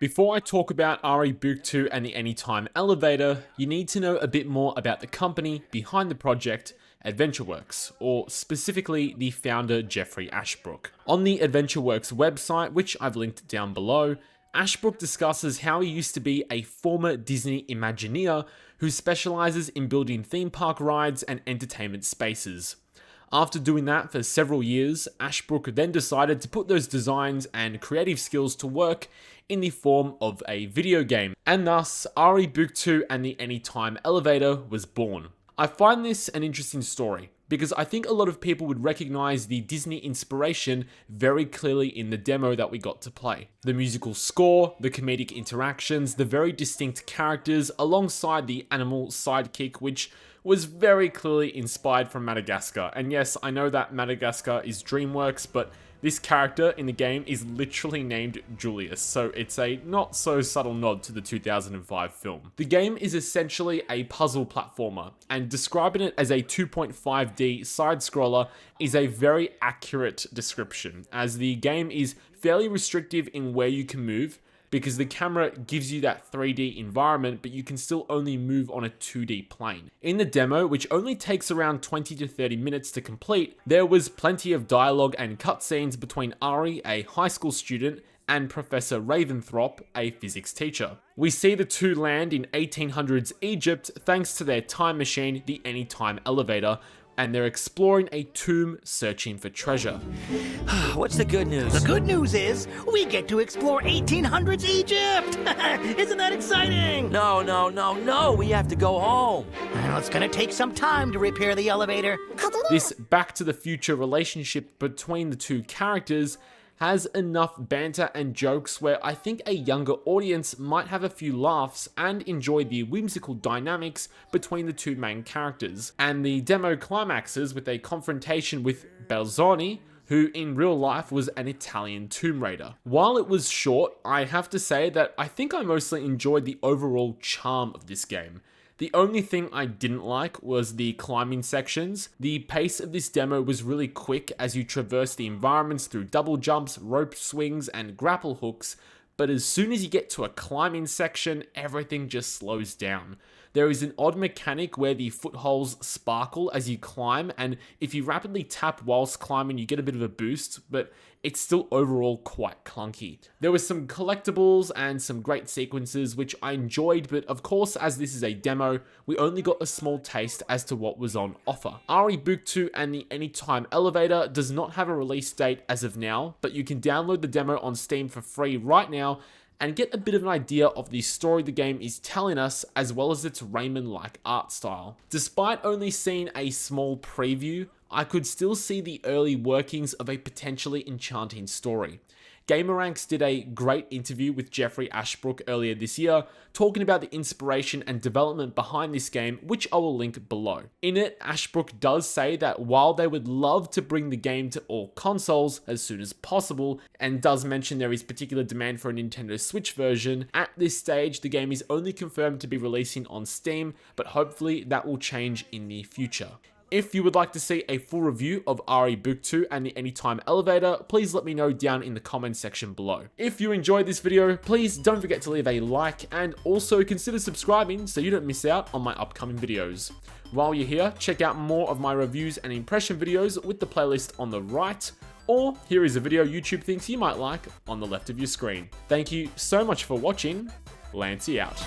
Before I talk about Ari Buktu and the Anytime Elevator, you need to know a bit more about the company behind the project, AdventureWorks, or specifically the founder Jeffrey Ashbrook. On the AdventureWorks website, which I've linked down below, Ashbrook discusses how he used to be a former Disney Imagineer who specializes in building theme park rides and entertainment spaces. After doing that for several years, Ashbrook then decided to put those designs and creative skills to work in the form of a video game, and thus Ari Buktu and the Anytime Elevator was born. I find this an interesting story because I think a lot of people would recognize the Disney inspiration very clearly in the demo that we got to play. The musical score, the comedic interactions, the very distinct characters alongside the animal sidekick, which was very clearly inspired from Madagascar. And yes, I know that Madagascar is DreamWorks, but this character in the game is literally named Julius, so it's a not so subtle nod to the 2005 film. The game is essentially a puzzle platformer, and describing it as a 2.5D side-scroller is a very accurate description, as the game is fairly restrictive in where you can move, because the camera gives you that 3D environment, but you can still only move on a 2D plane. In the demo, which only takes around 20 to 30 minutes to complete, there was plenty of dialogue and cutscenes between Ari, a high school student, and Professor Raventhrop, a physics teacher. We see the two land in 1800s Egypt thanks to their time machine, the Anytime Elevator, and they're exploring a tomb searching for treasure. What's the good news? The good news is we get to explore 1800s Egypt! Isn't that exciting? No, we have to go home. Well, it's gonna take some time to repair the elevator. This Back to the Future relationship between the two characters has enough banter and jokes where I think a younger audience might have a few laughs and enjoy the whimsical dynamics between the two main characters. And the demo climaxes with a confrontation with Belzoni, who in real life was an Italian Tomb Raider. While it was short, I have to say that I think I mostly enjoyed the overall charm of this game. The only thing I didn't like was the climbing sections. The pace of this demo was really quick as you traverse the environments through double jumps, rope swings, and grapple hooks, but as soon as you get to a climbing section, everything just slows down. There is an odd mechanic where the footholds sparkle as you climb, and if you rapidly tap whilst climbing, you get a bit of a boost, but it's still overall quite clunky. There were some collectibles and some great sequences which I enjoyed, but of course, as this is a demo, we only got a small taste as to what was on offer. Ari Buktu and the Anytime Elevator does not have a release date as of now, but you can download the demo on Steam for free right now and get a bit of an idea of the story the game is telling us, as well as its Rayman-like art style. Despite only seeing a small preview, I could still see the early workings of a potentially enchanting story. Gameranx did a great interview with Jeffrey Ashbrook earlier this year, talking about the inspiration and development behind this game, which I will link below. In it, Ashbrook does say that while they would love to bring the game to all consoles as soon as possible, and does mention there is particular demand for a Nintendo Switch version, at this stage the game is only confirmed to be releasing on Steam, but hopefully that will change in the future. If you would like to see a full review of Ari Buktu and the Anytime Elevator, please let me know down in the comments section below. If you enjoyed this video, please don't forget to leave a like and also consider subscribing so you don't miss out on my upcoming videos. While you're here, check out more of my reviews and impression videos with the playlist on the right, or here is a video YouTube thinks you might like on the left of your screen. Thank you so much for watching. Lancy out.